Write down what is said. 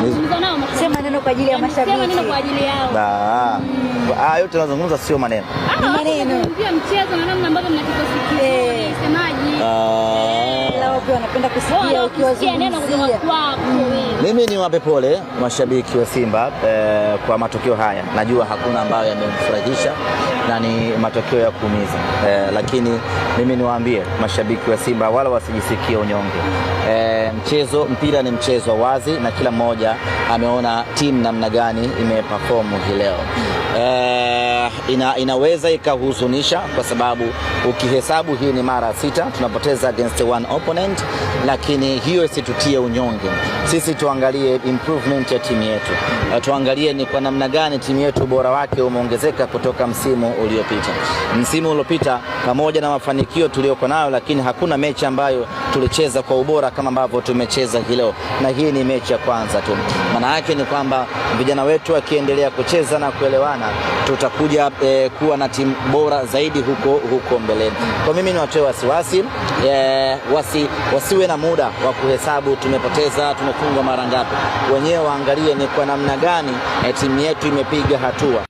Nazungumza nao, sema neno kwa ajili ya mashabiki. Sema neno kwa ajili yao. Yote tunazungumza sio maneno. Ni maneno. Pia mchezo na namna ambavyo mnakikosikia. Semaji. Ila wao wanapenda kusikia ukiwazungumzia neno kutoka kwako. Mimi ni wape pole mashabiki wa Simba kwa matokeo haya. Najua hakuna ambayo yamemfurahisha na ni matokeo ya kuumiza. Lakini mimi niwaambie mashabiki wa Simba wala wasijisikie unyonge. Mpira ni mchezo wazi na kila mmoja ameona timu namna gani imeperform hii leo. Inaweza ikahuzunisha kwa sababu ukihesabu hii ni mara 6 tunapoteza against one opponent, lakini hiyo isitutie unyonge. Sisi tuangalie improvement ya timu yetu. Tuangalie ni kwa namna gani timu yetu bora wake umeongezeka kutoka msimu uliopita. Msimu uliopita pamoja na mafanikio tuliyoko nayo, lakini hakuna mechi ambayo tulicheza kwa ubora kama ambavyo tumecheza hii leo, na hii ni mechi ya kwanza tu. Maana yake ni kwamba vijana wetu wakiendelea kucheza na kuelewana, tutakuja kuwa na timu bora zaidi huko mbeleni. Kwa mimi ni watoe wasiwasi, wasiwe na muda wa kuhesabu tumepoteza, tumefungwa mara ngapi. Wenyewe waangalie ni kwa namna gani timu yetu imepiga hatua.